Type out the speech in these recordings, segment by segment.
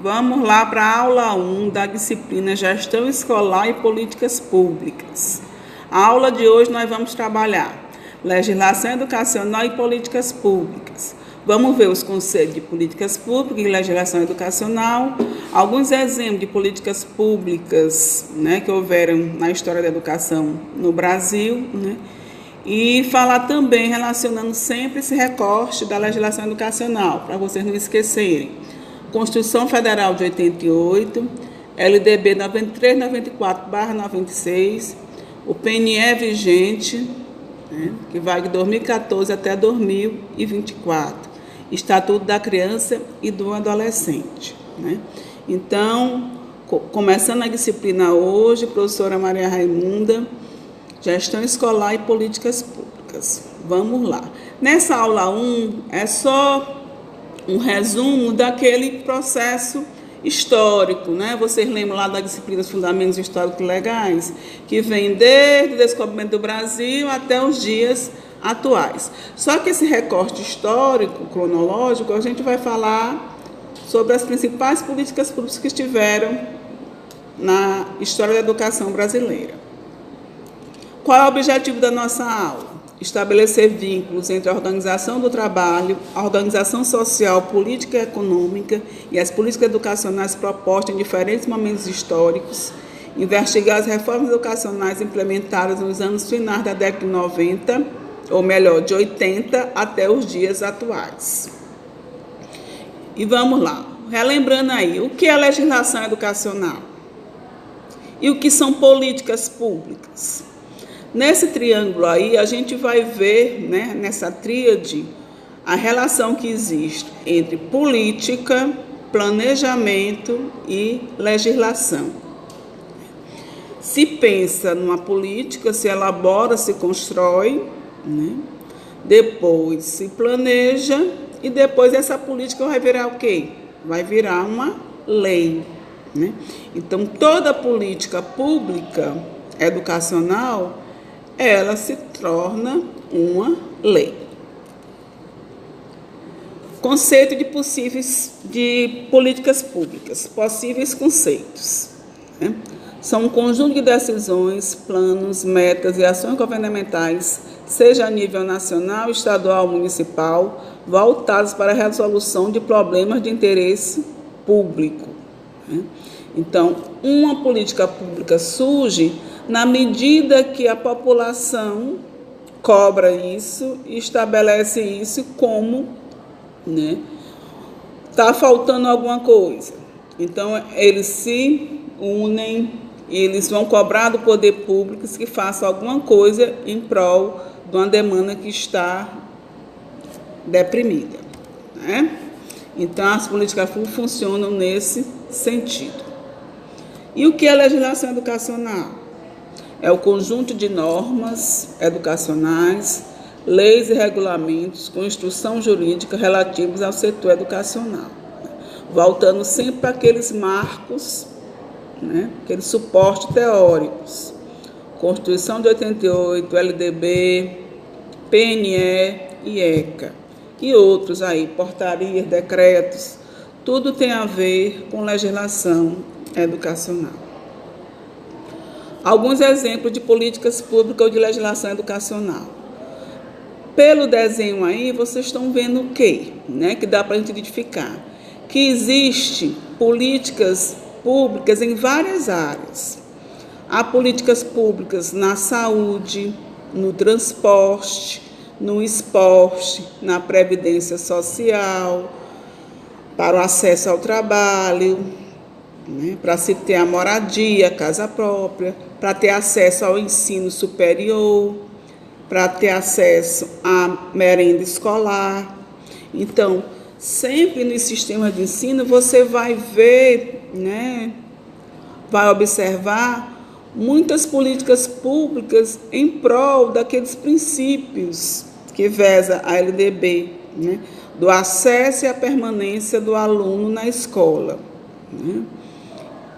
Vamos lá para a aula 1 da disciplina Gestão Escolar e Políticas Públicas. A aula de hoje nós vamos trabalhar legislação educacional e políticas públicas. Vamos ver os conceitos de políticas públicas e legislação educacional, alguns exemplos de políticas públicas, que houveram na história da educação no Brasil, e falar também, relacionando sempre esse recorte da legislação educacional, para vocês não esquecerem. Constituição Federal de 88, LDB 9394/96, o PNE vigente, que vai de 2014 até 2024, Estatuto da Criança e do Adolescente. Então, começando a disciplina hoje, professora Maria Raimunda, Gestão Escolar e Políticas Públicas. Vamos lá. Nessa aula 1, é só um resumo daquele processo histórico, Vocês lembram lá da disciplina dos Fundamentos Históricos Legais, que vem desde o descobrimento do Brasil até os dias atuais. Só que esse recorte histórico, cronológico, a gente vai falar sobre as principais políticas públicas que estiveram na história da educação brasileira. Qual é o objetivo da nossa aula? Estabelecer vínculos entre a organização do trabalho, a organização social, política e econômica e as políticas educacionais propostas em diferentes momentos históricos, investigar as reformas educacionais implementadas nos anos finais da década de 90, ou melhor, de 80 até os dias atuais. E vamos lá, relembrando aí, o que é legislação educacional? E o que são políticas públicas? Nesse triângulo aí, a gente vai ver, nessa tríade, a relação que existe entre política, planejamento e legislação. Se pensa numa política, se elabora, se constrói, depois se planeja e depois essa política vai virar o quê? Vai virar uma lei. Então, toda política pública educacional, ela se torna uma lei. Conceito de políticas públicas, possíveis conceitos. São um conjunto de decisões, planos, metas e ações governamentais, seja a nível nacional, estadual ou municipal, voltados para a resolução de problemas de interesse público. Então, uma política pública surge na medida que a população cobra isso e estabelece isso como está faltando alguma coisa. Então, eles se unem, eles vão cobrar do poder público que faça alguma coisa em prol de uma demanda que está deprimida. Então, as políticas públicas funcionam nesse sentido. E o que é legislação educacional? É o conjunto de normas educacionais, leis e regulamentos com instrução jurídica relativos ao setor educacional, voltando sempre para aqueles marcos, aqueles suportes teóricos. Constituição de 88, LDB, PNE e ECA, e outros aí, portarias, decretos, tudo tem a ver com legislação educacional. Alguns exemplos de políticas públicas ou de legislação educacional. Pelo desenho aí, vocês estão vendo o quê? Que dá para a gente identificar. Que existe políticas públicas em várias áreas. Há políticas públicas na saúde, no transporte, no esporte, na previdência social, para o acesso ao trabalho, para se ter a moradia, a casa própria, para ter acesso ao ensino superior, para ter acesso à merenda escolar. Então, sempre nos sistemas de ensino, você vai ver, vai observar muitas políticas públicas em prol daqueles princípios que veza a LDB, do acesso e a permanência do aluno na escola.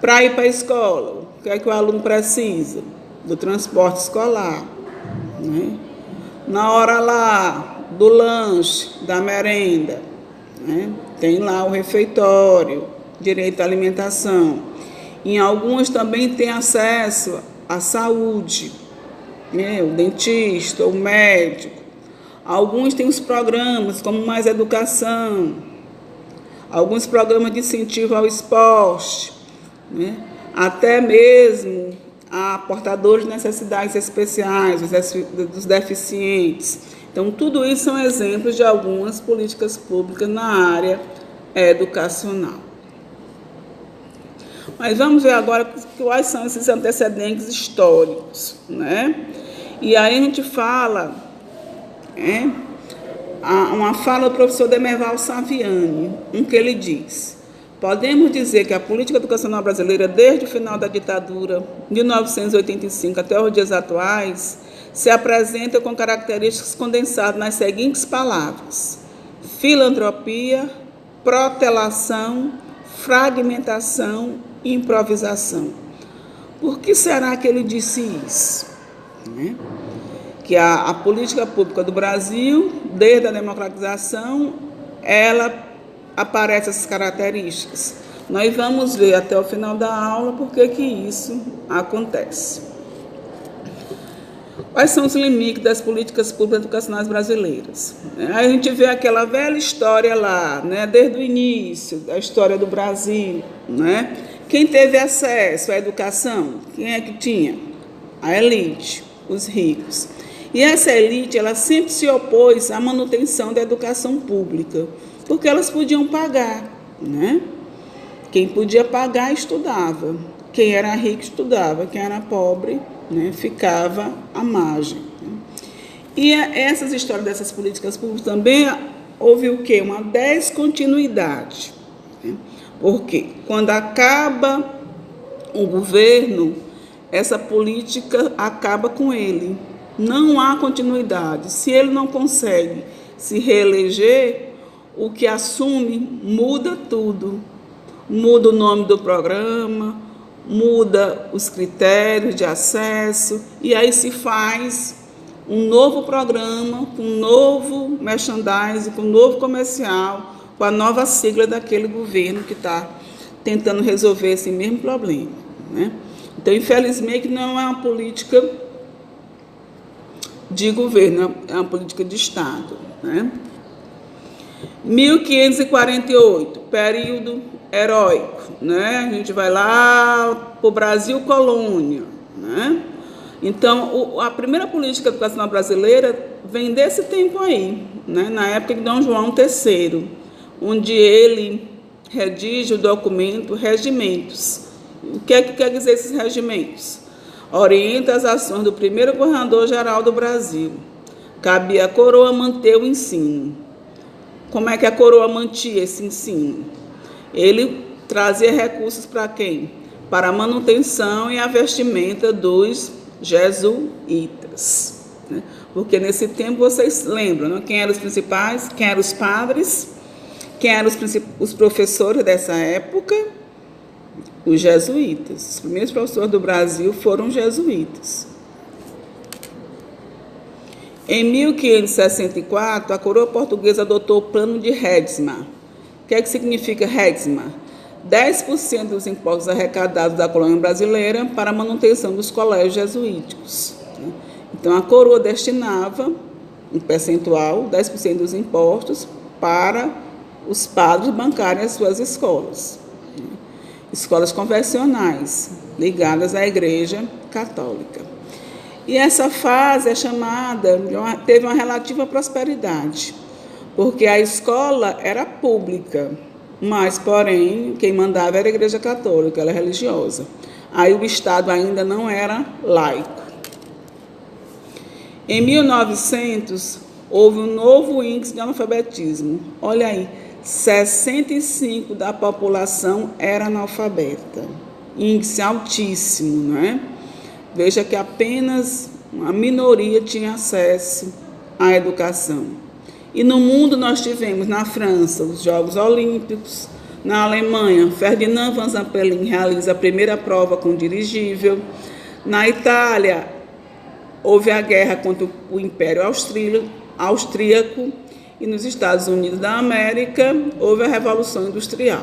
Para ir para a escola, o que é que o aluno precisa? Do transporte escolar. Na hora lá do lanche, da merenda, tem lá o refeitório, direito à alimentação. Em algumas também tem acesso à saúde, né? O dentista, o médico. Alguns têm os programas, como Mais Educação, alguns programas de incentivo ao esporte, né? Até mesmo a portadores de necessidades especiais, dos deficientes. Então, tudo isso são exemplos de algumas políticas públicas na área educacional. Mas vamos ver agora quais são esses antecedentes históricos, né? E aí a gente fala, uma fala do professor Demerval Saviani, que ele diz: podemos dizer que a política educacional brasileira, desde o final da ditadura, de 1985 até os dias atuais, se apresenta com características condensadas nas seguintes palavras: filantropia, protelação, fragmentação e improvisação. Por que será que ele disse isso? Que a política pública do Brasil, desde a democratização, ela aparece essas características. Nós vamos ver até o final da aula por que isso acontece. Quais são os limites das políticas públicas educacionais brasileiras? Aí a gente vê aquela velha história lá, né, desde o início da história do Brasil, né? Quem teve acesso à educação? Quem é que tinha? A elite, os ricos. E essa elite, ela sempre se opôs à manutenção da educação pública, porque elas podiam pagar, né? Quem podia pagar, estudava. Quem era rico, estudava. Quem era pobre, né, ficava à margem. E essas histórias dessas políticas públicas também houve o quê? Uma descontinuidade. Né? Porque quando acaba o governo, essa política acaba com ele. Não há continuidade. Se ele não consegue se reeleger, o que assume muda tudo. Muda o nome do programa, muda os critérios de acesso, e aí se faz um novo programa, com um novo merchandising, com um novo comercial, com a nova sigla daquele governo que está tentando resolver esse mesmo problema, né? Então, infelizmente, não é uma política de governo, é uma política de Estado, né? 1548, período heróico, né? A gente vai lá para o Brasil colônia, né? Então, a primeira política educacional brasileira vem desse tempo aí, né? Na época de Dom João III, onde ele redige o documento Regimentos. O que é que quer dizer esses regimentos? Orienta as ações do primeiro governador-geral do Brasil. Cabia à coroa manter o ensino. Como é que a coroa mantinha esse ensino? Ele trazia recursos para quem? Para a manutenção e a vestimenta dos jesuítas. Né? Porque nesse tempo vocês lembram, né? Quem eram os principais? Quem eram os padres? Quem eram os professores dessa época? Os jesuítas. Os primeiros professores do Brasil foram jesuítas. Em 1564, a coroa portuguesa adotou o plano de Redsma. O que é que significa Redsma? 10% dos impostos arrecadados da colônia brasileira para a manutenção dos colégios jesuíticos. Então, a coroa destinava um percentual, 10% dos impostos, para os padres bancarem as suas escolas. Escolas convencionais, ligadas à Igreja Católica. E essa fase é chamada, teve uma relativa prosperidade, porque a escola era pública, mas, porém, quem mandava era a Igreja Católica, ela é religiosa. Aí o Estado ainda não era laico. Em 1900, houve um novo índice de analfabetismo. Olha aí, 65% da população era analfabeta. Índice altíssimo, não é? Veja que apenas uma minoria tinha acesso à educação. E no mundo nós tivemos, na França, os Jogos Olímpicos, na Alemanha, Ferdinand van Zeppelin realiza a primeira prova com dirigível, na Itália, houve a guerra contra o Império Austríaco, e nos Estados Unidos da América, houve a Revolução Industrial.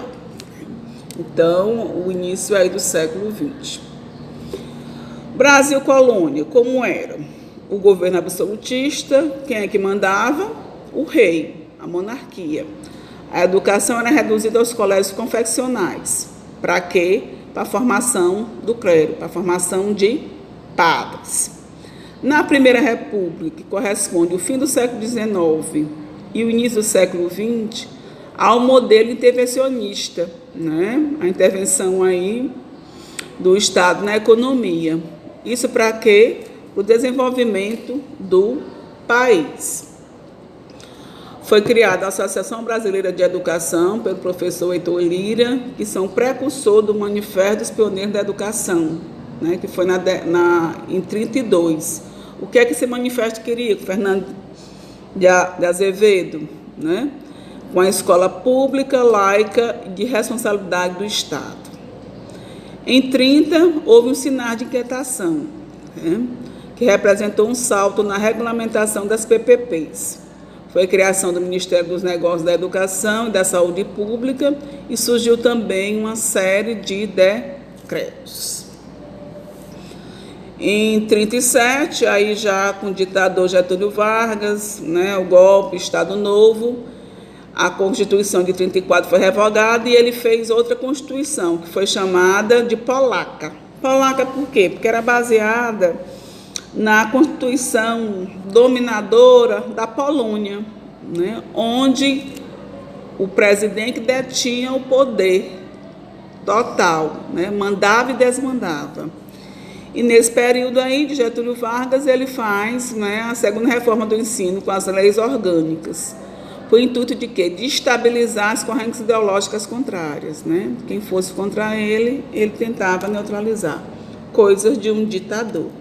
Então, o início aí do século XX. Brasil colônia, como era? O governo absolutista, quem é que mandava? O rei, a monarquia. A educação era reduzida aos colégios confessionais. Para quê? Para a formação do clero, para a formação de padres. Na Primeira República, que corresponde ao fim do século XIX e o início do século XX, há um modelo intervencionista, né? A intervenção aí do Estado na economia. Isso para quê? Para o desenvolvimento do país. Foi criada a Associação Brasileira de Educação pelo professor Heitor Lira, que são precursor do Manifesto dos Pioneiros da Educação, né? Que foi em 32. O que é que esse manifesto queria? Fernando de Azevedo, né? Com a escola pública, laica e de responsabilidade do Estado. Em 30, houve um sinal de inquietação, né? Que representou um salto na regulamentação das PPPs. Foi a criação do Ministério dos Negócios da Educação e da Saúde Pública e surgiu também uma série de decretos. Em 37, aí já com o ditador Getúlio Vargas, né, o golpe, Estado Novo, a Constituição de 34 foi revogada e ele fez outra Constituição, que foi chamada de Polaca. Polaca por quê? Porque era baseada na Constituição dominadora da Polônia, né, onde o presidente detinha o poder total, né, mandava e desmandava. E nesse período aí de Getúlio Vargas, ele faz, né, a segunda reforma do ensino com as leis orgânicas. Foi o intuito de quê? De estabilizar as correntes ideológicas contrárias, né? Quem fosse contra ele, ele tentava neutralizar. Coisas de um ditador.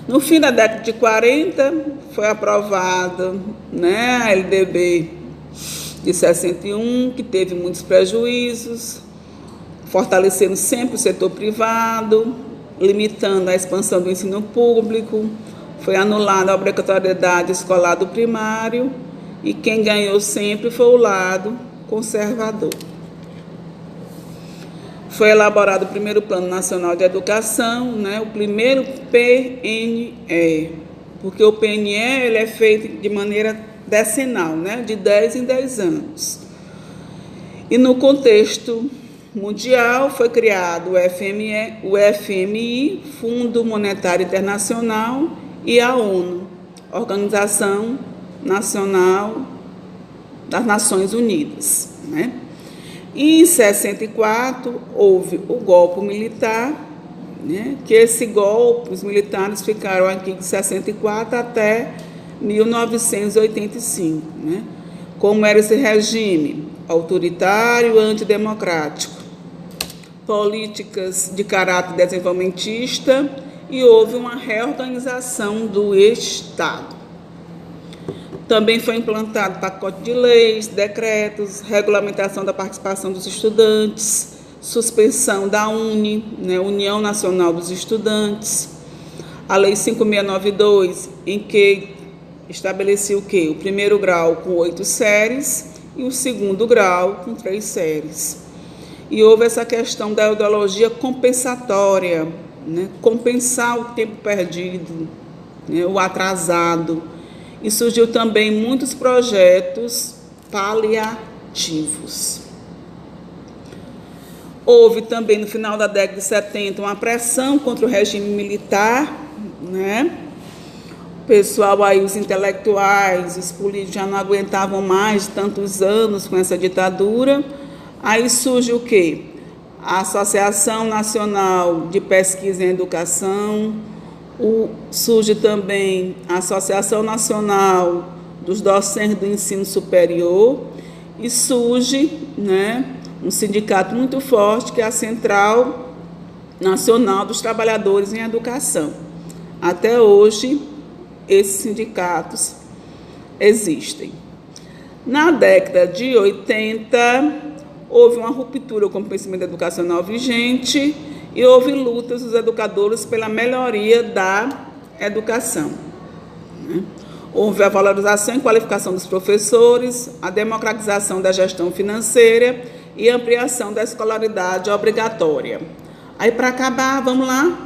No fim da década de 40, foi aprovada, né, a LDB de 61, que teve muitos prejuízos, fortalecendo sempre o setor privado, limitando a expansão do ensino público, foi anulada a obrigatoriedade escolar do primário e quem ganhou sempre foi o lado conservador. Foi elaborado o primeiro Plano Nacional de Educação, né, o primeiro PNE, porque o PNE ele é feito de maneira decenal, né, de 10 em 10 anos. E no contexto mundial foi criado o FMI, Fundo Monetário Internacional, e a ONU, Organização Nacional das Nações Unidas, né? E em 64 houve o golpe militar, né? Que esse golpe, os militares ficaram aqui de 64 até 1985, né? Como era esse regime? Autoritário, antidemocrático, políticas de caráter desenvolvimentista e houve uma reorganização do Estado. Também foi implantado pacote de leis, decretos, regulamentação da participação dos estudantes, suspensão da UNE, né, União Nacional dos Estudantes, a Lei 5692, em que estabelecia o quê? O primeiro grau com 8 séries e o segundo grau com 3 séries. E houve essa questão da ideologia compensatória, né, compensar o tempo perdido, né, o atrasado. E surgiu também muitos projetos paliativos. Houve também, no final da década de 70, uma pressão contra o regime militar, né? O pessoal aí, os intelectuais, os políticos já não aguentavam mais tantos anos com essa ditadura. Aí surge o quê? A Associação Nacional de Pesquisa em Educação, surge também a Associação Nacional dos Docentes do Ensino Superior e surge, né, um sindicato muito forte, que é a Central Nacional dos Trabalhadores em Educação. Até hoje, esses sindicatos existem. Na década de 80, houve uma ruptura com o conhecimento educacional vigente e houve lutas dos educadores pela melhoria da educação. Houve a valorização e qualificação dos professores, a democratização da gestão financeira e ampliação da escolaridade obrigatória. Aí, para acabar, vamos lá,